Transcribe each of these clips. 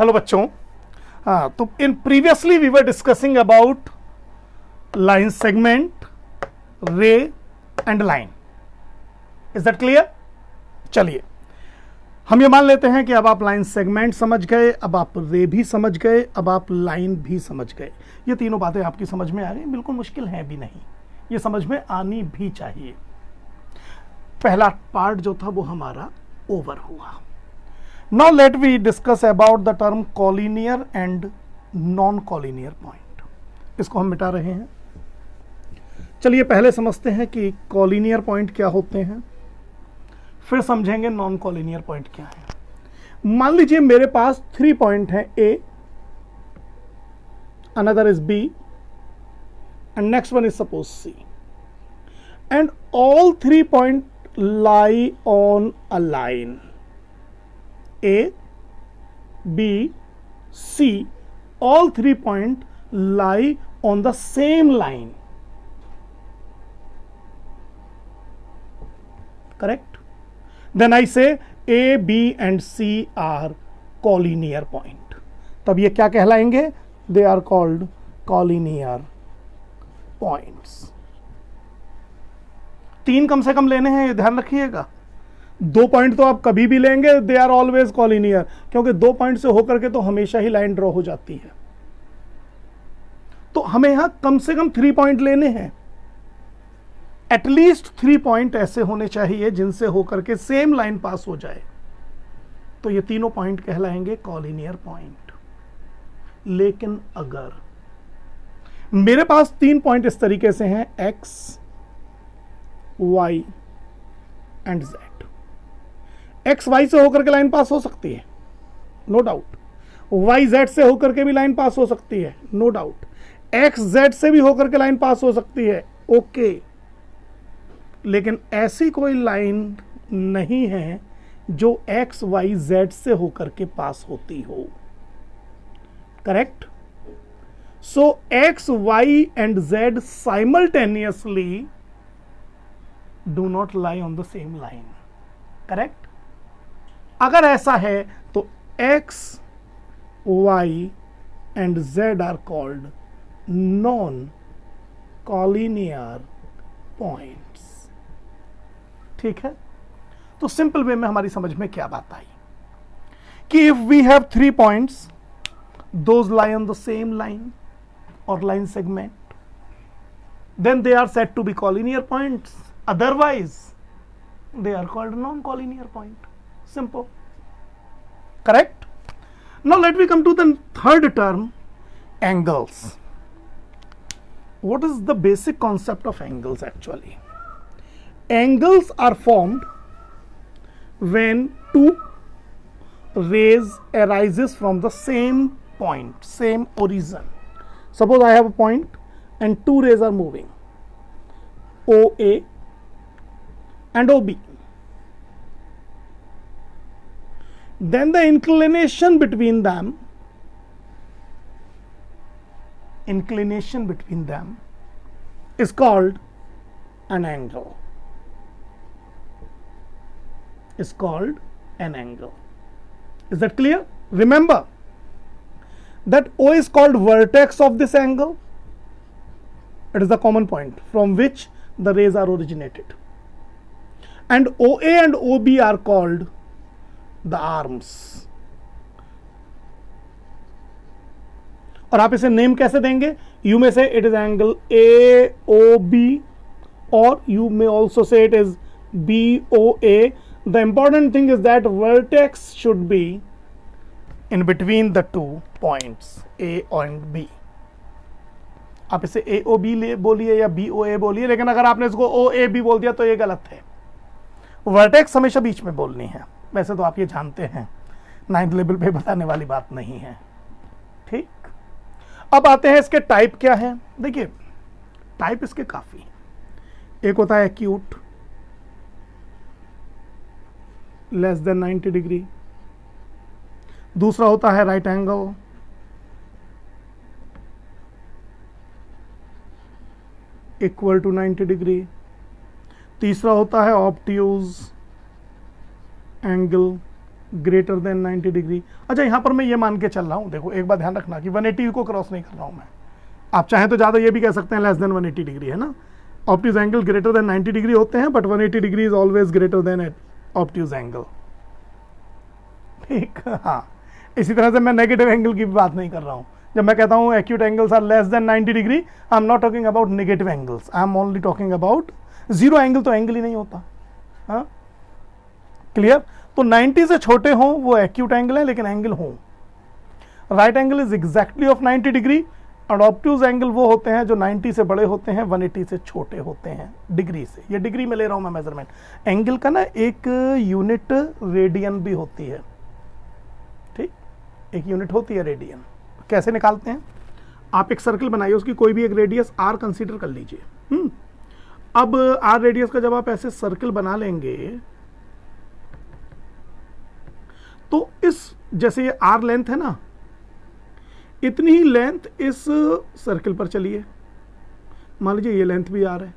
Hello बच्चों। हाँ, तो इन previously we were discussing about line segment, ray and line. Is that clear? चलिए, हम ये मान लेते हैं कि अब आप लाइन सेगमेंट समझ गए, अब आप रे भी समझ गए, अब आप लाइन भी समझ गए। ये तीनों बातें आपकी समझ में आ गई, बिल्कुल मुश्किल है भी नहीं, ये समझ में आनी भी चाहिए। पहला पार्ट जो था वो हमारा ओवर हुआ। Now let we discuss about the term collinear and non-collinear point। इसको हम मिटा रहे हैं। चलिए पहले समझते हैं कि collinear point क्या होते हैं, फिर समझेंगे नॉन कॉलिनियर पॉइंट क्या है। मान लीजिए मेरे पास 3 पॉइंट हैं, A, another is B, and next one is suppose C, and all 3 points lie on a line A, B, C, all 3 points lie on the same line. Correct? Then I say A, B and C are collinear point. तब ये क्या कहलाएंगे? They are called collinear points. 3 कम से कम लेने हैं, ये ध्यान रखिएगा। 2 पॉइंट तो आप कभी भी लेंगे, दे आर ऑलवेज कॉलिनियर, क्योंकि 2 पॉइंट से होकर के तो हमेशा ही लाइन ड्रॉ हो जाती है। तो हमें यहां कम से कम 3 पॉइंट लेने हैं, एटलीस्ट 3 पॉइंट ऐसे होने चाहिए जिनसे होकर के सेम लाइन पास हो जाए। तो ये तीनों पॉइंट कहलाएंगे कॉलिनियर पॉइंट। लेकिन अगर मेरे पास 3 पॉइंट इस तरीके से हैं, X, Y and Z. X Y से होकर के लाइन पास हो सकती है, नो डाउट। वाई जेड से होकर के भी लाइन पास हो सकती है, नो डाउट। एक्स जेड से भी होकर के लाइन पास हो सकती है, ओके। लेकिन ऐसी कोई लाइन नहीं है जो एक्स वाई जेड से होकर के पास होती हो। Correct? So X Y and Z simultaneously do not lie on the same line. Correct? अगर ऐसा है तो x, y and z are called non-collinear points। ठीक है? तो सिंपल वे में हमारी समझ में क्या बात आई कि if we have 3 points, those lie on the same line or line segment, then they are said to be collinear points. Otherwise, they are called non-collinear point. Simple. Correct? Now let me come to the third term, angles. What is the basic concept of angles actually? Angles are formed when 2 rays arises from the same point, same origin. Suppose I have a point and 2 rays are moving, OA and OB. Then the inclination between them is called an angle. Is called an angle. Is that clear? Remember that O is called vertex of this angle. It is the common point from which the rays are originated. And OA and OB are called the arms। और आप इसे name कैसे देंगे? You may से it is angle AOB, और you may also say it is BOA। The important thing is that vertex should be in between the 2 points A and B। आप इसे AOB बोलिए या BOA बोलिए, लेकिन अगर आपने इसको OAB बोल दिया तो ये गलत है। वर्टेक्स हमेशा बीच में बोलनी है। वैसे तो आप ये जानते हैं, 9th लेवल पे बताने वाली बात नहीं है। ठीक, अब आते हैं इसके टाइप क्या है। देखिए, टाइप इसके काफी, एक होता है एक्यूट, लेस देन 90 डिग्री। दूसरा होता है right angle, equal to 90 degree. तीसरा होता है obtuse angle greater than 90 degree. अच्छा, यहाँ पर मैं ये मान के चल रहा हूँ, देखो एक बात ध्यान रखना कि 180 को क्रॉस नहीं कर रहा हूँ मैं। आप चाहें तो ज़्यादा ये भी कह सकते हैं लेस देन 180 डिग्री, है ना। Obtuse angle greater than 90 degree होते हैं, but 180 degree is always greater than obtuse angle, ठीक। हाँ, इसी तरह से मैं नेगेटिव एंगल की भी बात नहीं कर रहा हूँ। जब मैं कहता हूँ acute angles are less than 90 degree, I am not talking about negative angles, I am only talking about zero angle. तो एंगल ही नहीं होता। हाँ, क्लियर। तो 90 से छोटे हों वो एक्यूट एंगल है, लेकिन एंगल हों। Right angle is exactly of 90 degree, और ऑब्ट्यूज एंगल वो होते हैं जो 90 से बड़े होते हैं, 180 से छोटे होते हैं डिग्री से। ये डिग्री में ले रहा हूं मैं मेजरमेंट। एंगल का ना एक यूनिट रेडियन भी होती है, ठीक, एक यूनिट होती है रेडियन। कैसे निकालते हैं? आप एक सर्कल बनाइए, उसकी कोई भी एक रेडियस आर कंसीडर कर लीजिए। अब आर रेडियस का जब आप ऐसे सर्कल बना लेंगे तो इस, जैसे ये आर लेंथ है ना, इतनी ही लेंथ इस सर्कल पर चलिए। मान लीजिए ये लेंथ भी आर है,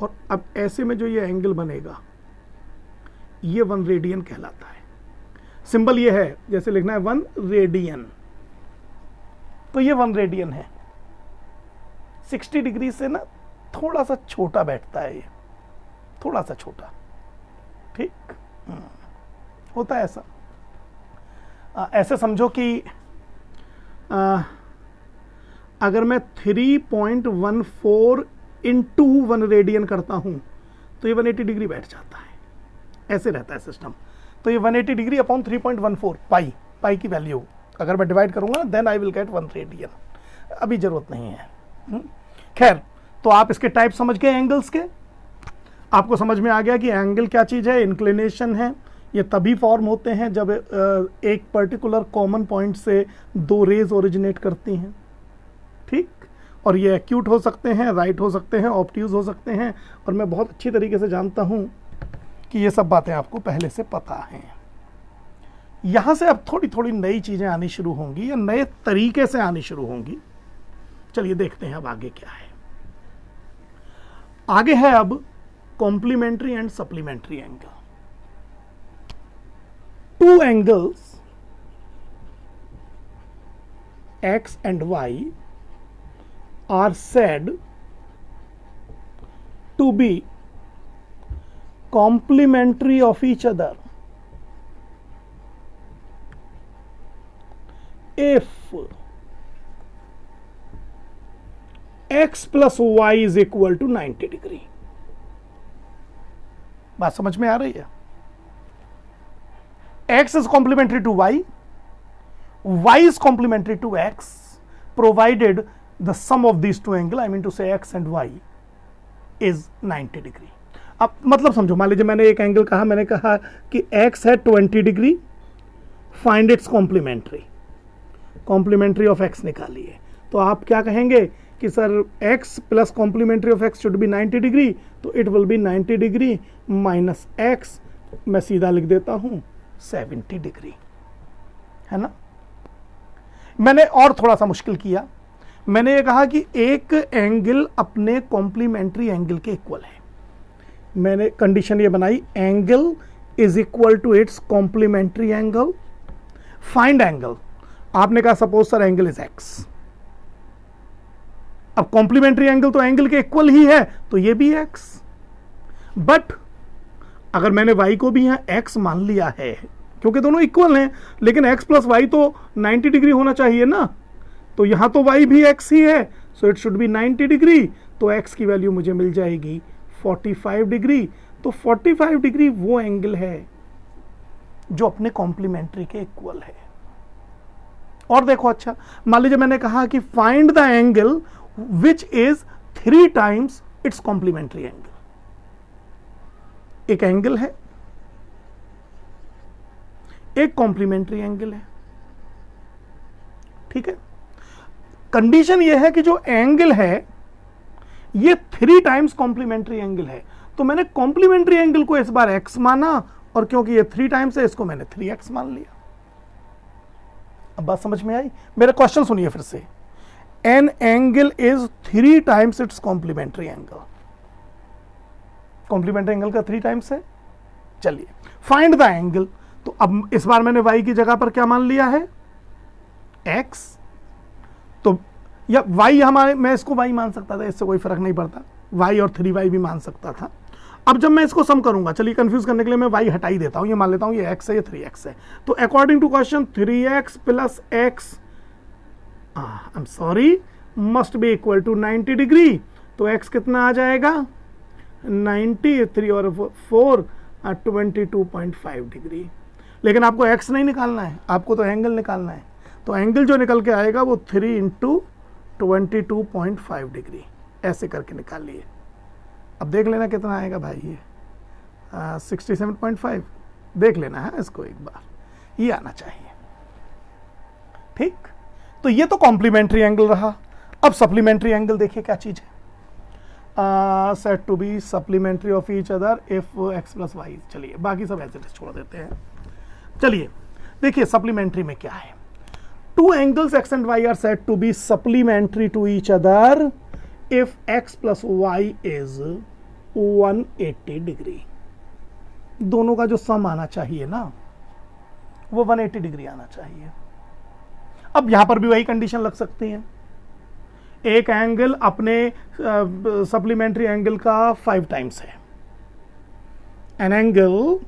और अब ऐसे में जो ये एंगल बनेगा ये 1 रेडियन कहलाता है। सिंबल ये है, जैसे लिखना है 1 रेडियन, तो ये 1 रेडियन है। 60 डिग्री से ना थोड़ा सा छोटा बैठता है, ये थोड़ा सा छोटा, ठीक। होता है ऐसा। ऐसे समझो कि अगर मैं 3.14 इंटू 1 रेडियन करता हूं तो ये 180 डिग्री बैठ जाता है। ऐसे रहता है सिस्टम। तो ये 180 डिग्री अपॉन 3.14 पाई की वैल्यू अगर मैं डिवाइड करूंगा then I will get 1 radian. अभी जरूरत नहीं है। खैर, तो आप इसके टाइप समझ गए एंगल्स के। आपको समझ में आ गया कि एंगल क्या चीज है, इंक्लिनेशन है। ये तभी फॉर्म होते हैं जब एक पर्टिकुलर कॉमन पॉइंट से 2 रेज ओरिजिनेट करती हैं, ठीक। और ये एक्यूट हो सकते हैं, राइट हो सकते हैं, ऑब्ट्यूज हो सकते हैं। और मैं बहुत अच्छी तरीके से जानता हूं कि ये सब बातें आपको पहले से पता हैं। यहां से अब थोड़ी थोड़ी नई चीजें आनी शुरू होंगी, या नए तरीके से आनी शुरू होंगी। चलिए देखते हैं अब आगे क्या है। आगे है अब complementary and supplementary angle. 2 angles x and y are said to be complementary of each other if x plus y is equal to 90 degree। बात समझ में आ रही है? x is complementary to y, y is complementary to x, provided the sum of these two angles, I mean to say x and y, is 90 degree। अब मतलब समझो, मान लीजिए मैंने एक एंगल कहा, मैंने कहा कि x है 20 degree, find its complementary, complementary of x निकालिए। तो आप क्या कहेंगे कि sir x plus complementary of x should be 90 degree, तो it will be 90 degree minus x, मैं सीधा लिख देता हूं 70 डिग्री, है ना। मैंने और थोड़ा सा मुश्किल किया, मैंने ये कहा कि एक एंगल अपने कॉम्प्लीमेंट्री एंगल के इक्वल है। मैंने कंडीशन ये बनाई, angle is equal to its complementary angle, find angle. आपने कहा suppose sir angle is x। अब कॉम्प्लीमेंट्री एंगल तो एंगल के इक्वल ही है, तो ये भी x। बट अगर मैंने y को भी यहां x मान लिया है, क्योंकि दोनों इक्वल हैं, लेकिन x प्लस वाई तो 90 डिग्री होना चाहिए ना, तो यहां तो y भी x ही है, so it should be 90 degree. तो x की वैल्यू मुझे मिल जाएगी 45 डिग्री। तो 45 डिग्री वो एंगल है जो अपने कॉम्प्लीमेंट्री के इक्वल है। और देखो, अच्छा मान लीजिए मैंने कहा कि find the angle which is 3 times its complementary angle. एक एंगल है, एक कॉम्प्लीमेंट्री एंगल है, ठीक है। कंडीशन यह है कि जो एंगल है ये 3 टाइम्स कॉम्प्लीमेंट्री एंगल है। तो मैंने कॉम्प्लीमेंट्री एंगल को इस बार x माना, और क्योंकि ये 3 टाइम्स है इसको मैंने 3x मान लिया। अब बात समझ में आई? मेरा क्वेश्चन सुनिए फिर से। An angle is 3 times its complementary angle. Complementary angle का 3 टाइम्स है। चलिए फाइंड द एंगल। तो अब इस बार मैंने y की जगह पर क्या मान लिया है, x। तो या y हमारे, मैं इसको y मान सकता था, इससे कोई फर्क नहीं पड़ता, y और 3y भी मान सकता था। अब जब मैं इसको सम करूंगा, चलिए कंफ्यूज करने के लिए मैं y हटा ही देता हूं, ये मान लेता हूं ये x है, ये 3x है। तो according to question 3x plus x, I am sorry, must be equal to 90 degree. तो x कितना आ जाएगा, 90, 3 और 4 22.5 डिग्री। लेकिन आपको x नहीं निकालना है, आपको तो एंगल निकालना है। तो एंगल जो निकल के आएगा वो 3 इंटू 22.5 डिग्री, ऐसे करके निकाल लिए। अब देख लेना कितना आएगा भाई, ये 67.5 देख लेना है इसको एक बार, ये आना चाहिए। ठीक, तो ये तो कॉम्प्लीमेंट्री एंगल रहा। अब सप्लीमेंट्री एंगल देखिए क्या चीज है, set to be supplementary of each other if x plus Y. चलिए बाकी सब ऐसे छोड़ देते हैं। चलिए देखिए सप्लीमेंट्री में क्या है, two angles x and y are set to be supplementary to each other if x plus y is 180 degree. दोनों का जो सम आना चाहिए ना, वो 180 डिग्री आना चाहिए। अब यहां पर भी वही कंडीशन लग सकती है, एक एंगल अपने सप्लीमेंट्री एंगल का 5 टाइम्स है। एन एंगल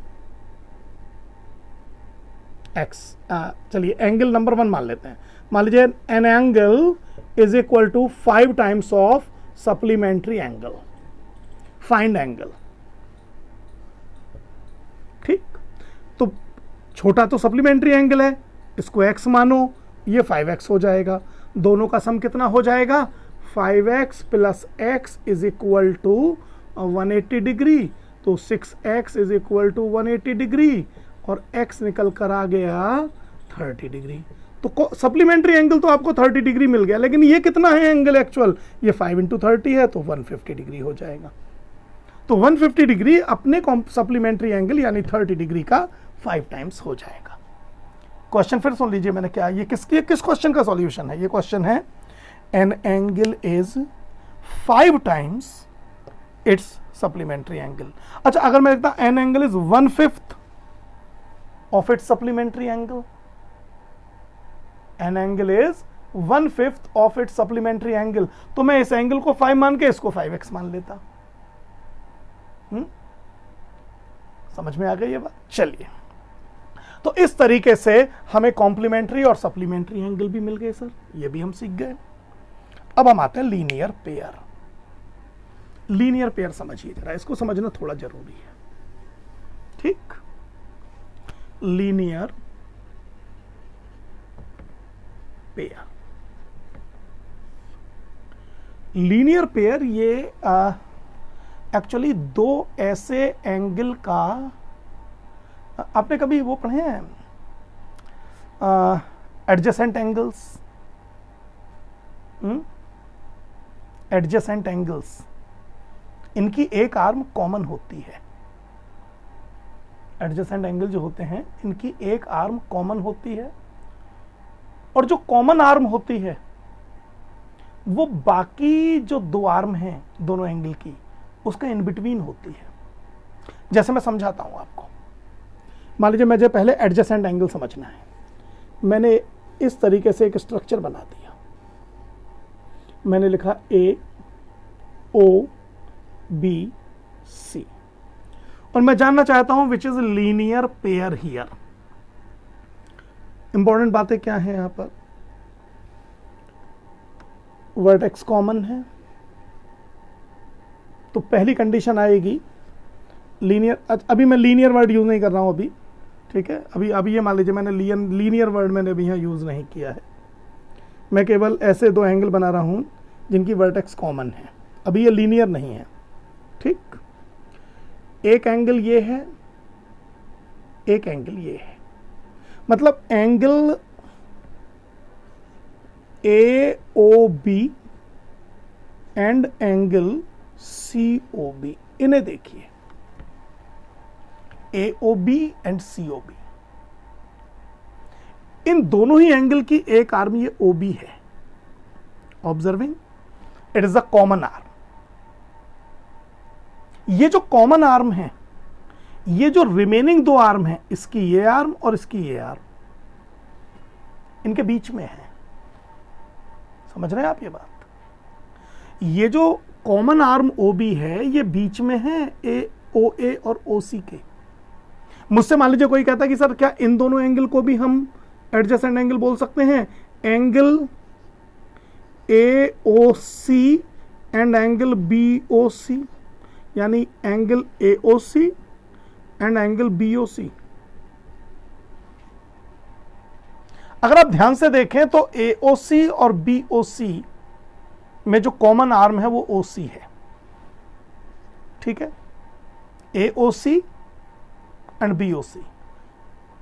x, चलिए एंगल नंबर 1 मान लेते हैं। मान लीजिए an angle is equal to 5 times of supplementary angle, find angle. ठीक, तो छोटा तो सप्लीमेंट्री एंगल है, इसको x मानो, ये 5x हो जाएगा। दोनों का सम कितना हो जाएगा, 5x plus x is equal to 180 degree. तो 6x is equal to 180 degree और x निकल कर आ गया 30 डिग्री। तो सप्लीमेंट्री एंगल तो आपको 30 डिग्री मिल गया, लेकिन ये कितना है एंगल एक्चुअल, ये 5 इंटू 30 है, तो 150 डिग्री हो जाएगा। तो 150 डिग्री अपने सप्लीमेंट्री एंगल यानी 30 डिग्री का 5 टाइम्स हो जाएगा। क्वेश्चन फिर सुन लीजिए मैंने क्या, ये किस क्वेश्चन का सॉल्यूशन है, ये क्वेश्चन है an angle is 5 times it's supplementary angle. अच्छा, अगर मैं लिखता N angle is 1/5 of its supplementary angle, N angle is 1/5 of its supplementary angle, तो मैं इस एंगल को 5 मान के इसको 5x मान लेता। समझ में आ गई ये बात। चलिए, तो इस तरीके से हमें कॉम्प्लीमेंट्री और सप्लीमेंट्री एंगल भी मिल गए सर, ये भी हम सीख गए। अब हम आते हैं लीनियर पेयर। लीनियर पेयर समझिए जरा, इसको समझना थोड़ा जरूरी है। ठीक, लीनियर पेयर, लीनियर पेयर ये एक्चुअली दो ऐसे एंगल का, आपने कभी वो पढ़े हैं एडजेसेंट एंगल्स, एडजेसेंट एंगल्स, इनकी एक आर्म कॉमन होती है। एडजेसेंट एंगल जो होते हैं इनकी एक आर्म कॉमन होती है, और जो कॉमन आर्म होती है वो बाकी जो 2 आर्म हैं दोनों एंगल की, उसका इन बिटवीन होती है। जैसे मैं समझाता हूं आपको, मान लीजिए मुझे पहले एडजेसेंट एंगल समझना है। मैंने इस तरीके से एक स्ट्रक्चर बना दिया, मैंने लिखा ए ओ बी सी, और मैं जानना चाहता हूं which is linear pair here. Important बातें क्या है यहां पर, वर्टेक्स कॉमन है, तो पहली कंडीशन आएगी लीनियर। अभी मैं लीनियर वर्ड यूज नहीं कर रहा हूं अभी, ठीक है, अभी ये मान लीजिए मैंने लीनियर वर्ड मैंने अभी यहाँ यूज नहीं किया है, मैं केवल ऐसे 2 एंगल बना रहा हूं जिनकी वर्टेक्स कॉमन है। अभी ये लीनियर नहीं है। ठीक, एक एंगल ये है, एक एंगल ये है, मतलब angle A O B and angle C O B, इन्हें देखिए, A O B and C O B, इन दोनों ही एंगल की एक आर्म ये ओ बी है। Observing, it is a common arm. ये जो कॉमन आर्म है ये जो रिमेनिंग दो आर्म है, इसकी ये आर्म और इसकी ये आर्म, इनके बीच में है। समझ रहे हैं आप ये बात? ये जो कॉमन आर्म OB है, ये बीच में है OA और OC के। मुझसे मान लीजिए कोई कहता है कि सर क्या इन दोनों एंगल को भी हम एडजेसेंट एंगल बोल सकते हैं? Angle AOC and angle BOC, यानी angle AOC and angle BOC। अगर आप ध्यान से देखें तो AOC और BOC में जो कॉमन आर्म है वो OC है, ठीक है? AOC and BOC,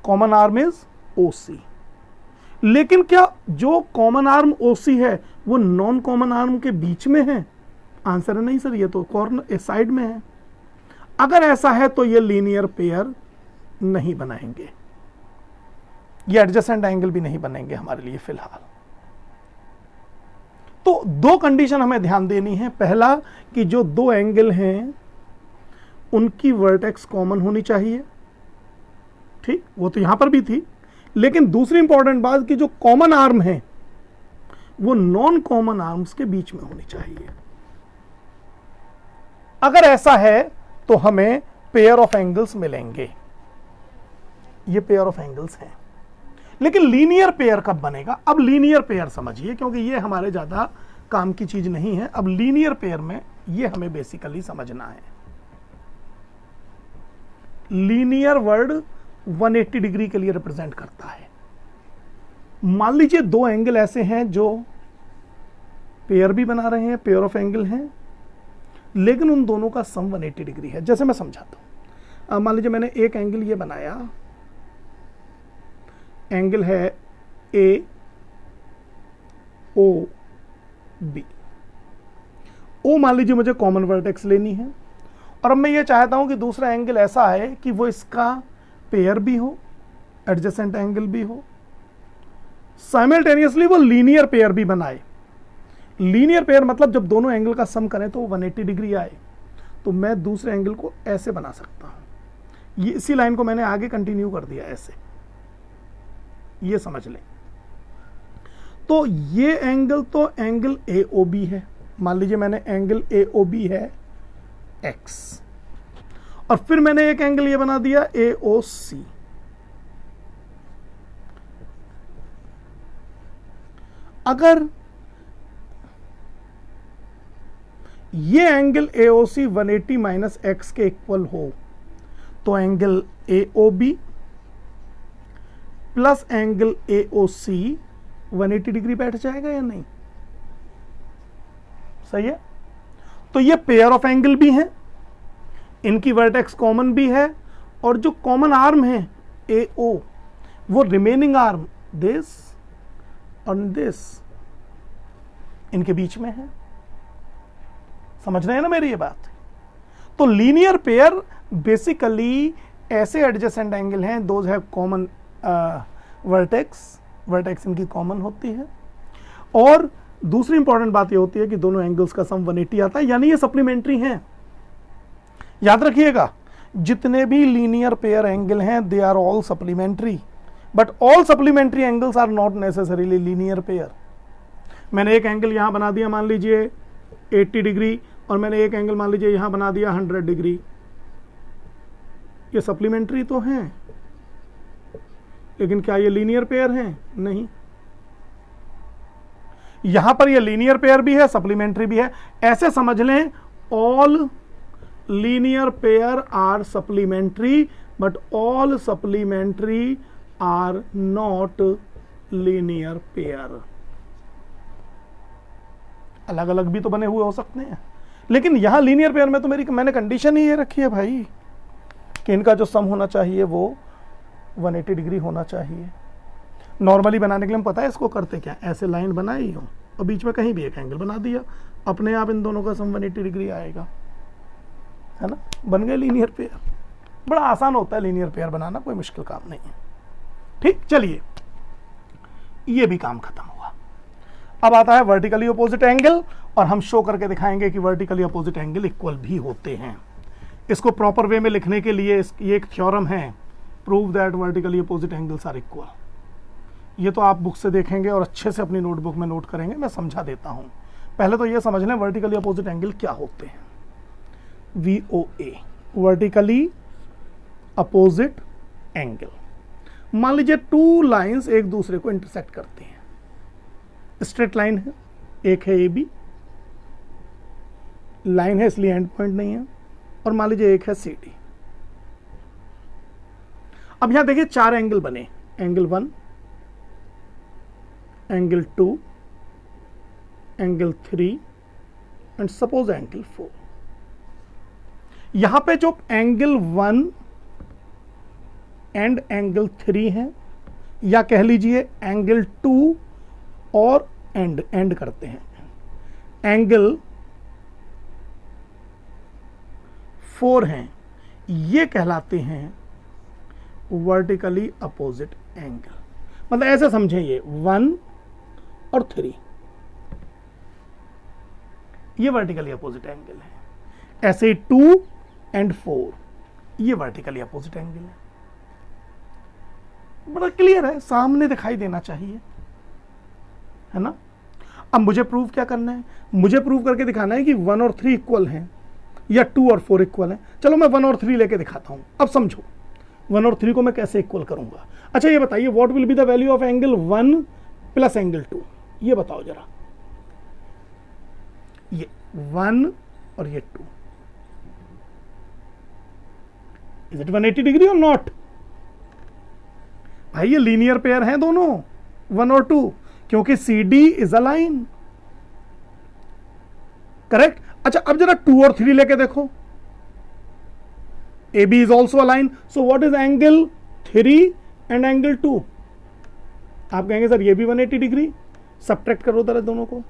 common arm is OC। लेकिन क्या जो कॉमन आर्म OC है वो नॉन कॉमन आर्म के बीच में है? आंसर है नहीं सर, ये तो कॉर्नर साइड में है। अगर ऐसा है तो ये लीनियर पेयर नहीं बनाएंगे, ये एडजेसेंट एंगल भी नहीं बनेंगे हमारे लिए फिलहाल। तो दो कंडीशन हमें ध्यान देनी है। पहला कि जो दो एंगल हैं उनकी वर्टेक्स कॉमन होनी चाहिए, ठीक, वो तो यहां पर भी थी। लेकिन दूसरी इंपॉर्टेंट बात कि जो कॉमन आर्म है वो नॉन कॉमन आर्म्स के बीच में होनी चाहिए। अगर ऐसा है तो हमें पेयर ऑफ एंगल्स मिलेंगे। ये पेयर ऑफ एंगल्स हैं। लेकिन लीनियर पेयर कब बनेगा? अब लीनियर पेयर समझिए, क्योंकि ये हमारे ज्यादा काम की चीज नहीं है। अब लीनियर पेयर में ये हमें बेसिकली समझना है। लीनियर वर्ड 180 डिग्री के लिए रिप्रेजेंट करता है। मान लीजिए दो एंगल ऐसे हैं जो पेयर भी बना रहे हैं, पेयर ऑफ एंगल हैं, लेकिन उन दोनों का सम 180 डिग्री है। जैसे मैं समझाता हूं, मान लीजिए मैंने एक एंगल ये बनाया, एंगल है AOB। O मान लीजिए मुझे कॉमन वर्टेक्स लेनी है, और अब मैं ये चाहता हूं कि दूसरा एंगल ऐसा है कि वो इसका पेयर भी हो, एडजेसेंट एंगल भी हो, साइमल्टेनियसली वो लीनियर पेयर भी बनाए। लीनियर पेयर मतलब जब दोनों एंगल का सम करें तो वो 180 डिग्री आए। तो मैं दूसरे एंगल को ऐसे बना सकता हूं। ये इसी लाइन को मैंने आगे कंटिन्यू कर दिया ऐसे, ये समझ लें। तो ये एंगल तो एंगल AOB है। मान लीजिए मैंने एंगल AOB है X, और फिर मैंने एक एंगल ये बना दिया AOC। अगर ये एंगल AOC 180 माइनस X के इक्वल हो तो angle AOB plus angle AOC 180 degree बैठ जाएगा या नहीं? सही है। तो ये पेयर ऑफ एंगल भी हैं, इनकी वर्टेक्स कॉमन भी है, और जो कॉमन आर्म है AO वो रिमेनिंग आर्म दिस और दिस इनके बीच में है। समझ रहे हैं ना मेरी ये बात? तो लीनियर पेयर बेसिकली ऐसे एडजेसेंट एंगल हैं, दोज हैव कॉमन वर्टेक्स इनकी कॉमन होती है। और दूसरी इंपॉर्टेंट बात ये होती है कि दोनों एंगल्स का सम 180 आता है, यानी ये सप्लीमेंट्री हैं। याद रखिएगा, जितने भी लीनियर पेयर एंगल हैं they are all supplementary, but all supplementary angles are not necessarily linear pair. मैंने एक एंगल यहां बना दिया मान लीजिए 80 डिग्री, और मैंने एक एंगल मान लीजिए यहां बना दिया 100 डिग्री। ये सप्लीमेंट्री तो हैं, लेकिन क्या ये लीनियर पेयर हैं? नहीं। यहां पर ये लीनियर पेयर भी है, सप्लीमेंट्री भी है। ऐसे समझ लें, all linear pair are supplementary, but all supplementary are not linear pair. अलग अलग भी तो बने हुए हो सकते हैं, लेकिन यहां लीनियर पेयर में तो मैंने कंडीशन ही ये रखी है भाई कि इनका जो सम होना चाहिए वो 180 डिग्री होना चाहिए। नॉर्मली बनाने के लिए हम पता है इसको करते क्या, ऐसे लाइन बनाई हो और बीच में कहीं भी एक एंगल बना दिया, अपने आप इन दोनों का सम 180 डिग्री आएगा, है ना? बन गए लीनियर पेयर। बड़ा आसान होता है लीनियर पेयर बनाना, कोई मुश्किल काम नहीं है। ठीक, चलिए ये भी काम खत्म हुआ। अब आता है वर्टिकली अपोजिट एंगल, और हम शो करके दिखाएंगे कि वर्टिकली अपोजिट एंगल इक्वल भी होते हैं। इसको प्रॉपर वे में लिखने के लिए ये एक थ्योरम है, prove that vertically opposite angles are equal. ये तो आप बुक से देखेंगे और अच्छे से अपनी नोटबुक में नोट करेंगे, मैं समझा देता हूं। पहले तो ये समझ लें वर्टिकली अपोजिट एंगल क्या होते हैं। VOA, vertically opposite angle. मान लीजिए टू लाइंस एक दूसरे को इंटरसेक्ट करती हैं, स्ट्रेट लाइन है, एक है AB, लाइन है इसलिए एंड पॉइंट नहीं है, और मान लीजिए एक है CD। अब यहां देखिए 4 एंगल बने, angle 1, angle 2, angle 3 and suppose angle 4। यहां पे जो एंगल 1 एंड एंगल 3 है, या कह लीजिए एंगल 2 और एंड करते हैं, एंगल 4 हैं, ये कहलाते हैं वर्टिकली अपोजिट एंगल। मतलब ऐसे समझें, ये 1 और 3 ये वर्टिकली अपोजिट एंगल है। ऐसे 2 एंड 4 ये वर्टिकली अपोजिट एंगल है। बड़ा क्लियर है, सामने दिखाई देना चाहिए, है ना। अब मुझे प्रूव क्या करना है, मुझे प्रूव करके दिखाना है कि 1 और 3 इक्वल हैं या 2 और 4 इक्वल हैं। चलो मैं 1 और 3 लेके दिखाता हूं। अब समझो 1 और 3 को मैं कैसे इक्वल करूंगा। अच्छा ये बताइए, what will be the value of angle 1 plus angle 2, ये बताओ जरा। ये 1 और ये 2, इज इट 180 डिग्री और नॉट? भाई ये लीनियर पेयर हैं दोनों, 1 और 2, क्योंकि CD is a line, correct. अच्छा अब जरा 2 और 3 लेके देखो, AB is also a line, so what is angle 3 and angle 2? आप कहेंगे सर ये भी 180 डिग्री, सब्ट्रैक्ट करो जरा दोनों को,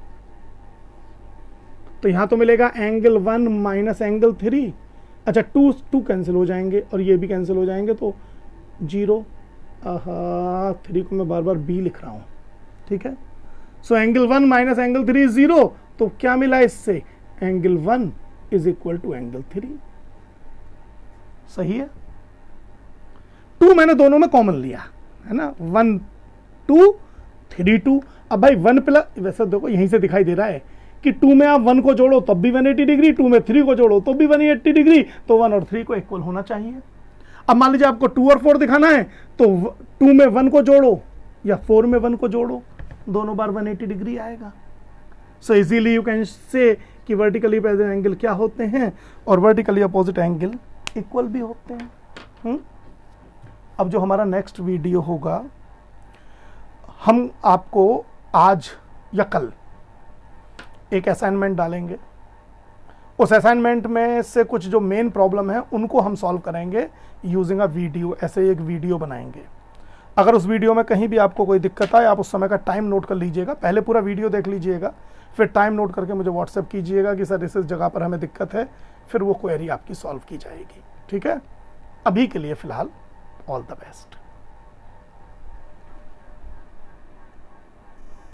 तो यहां तो मिलेगा एंगल 1 माइनस एंगल 3। अच्छा 2 कैंसिल हो जाएंगे और ये भी कैंसिल हो जाएंगे, तो 0। 3 को मैं बार बार B लिख रहा हूं, ठीक है। So angle 1 minus angle 3 is 0, तो क्या मिला इससे, angle 1 is equal to angle 3। सही है। 2 मैंने दोनों में कॉमन लिया, है ना, 1 2 3 2। अब भाई 1 प्लस, वैसे देखो यहीं से दिखाई दे रहा है कि 2 में आप 1 को जोड़ो तब भी 180 डिग्री, 2 में 3 को जोड़ो तो भी 180 डिग्री, तो 1 और 3 को इक्वल होना चाहिए। अब मान लीजिए आपको 2 और 4 दिखाना है, तो 2 में 1 को जोड़ो या 4 में 1 को जोड़ो, दोनों बार 180 डिग्री आएगा। So easily you can say कि वर्टिकली अपोजिट एंगल क्या होते हैं और वर्टिकली अपोजिट एंगल इक्वल भी होते हैं। अब जो हमारा नेक्स्ट वीडियो होगा, हम आपको आज या कल एक असाइनमेंट डालेंगे। उस असाइनमेंट में से कुछ जो मेन प्रॉब्लम है उनको हम सॉल्व करेंगे यूजिंग अ वीडियो। ऐसे एक वीडियो बनाएंगे। अगर उस वीडियो में कहीं भी आपको कोई दिक्कत आए, आप उस समय का टाइम नोट कर लीजिएगा, पहले पूरा वीडियो देख लीजिएगा, फिर टाइम नोट करके मुझे व्हाट्सएप कीजिएगा कि सर इस जगह पर हमें दिक्कत है, फिर वो क्वेरी आपकी सॉल्व की जाएगी। ठीक है, अभी के लिए फ़िलहाल ऑल द बेस्ट।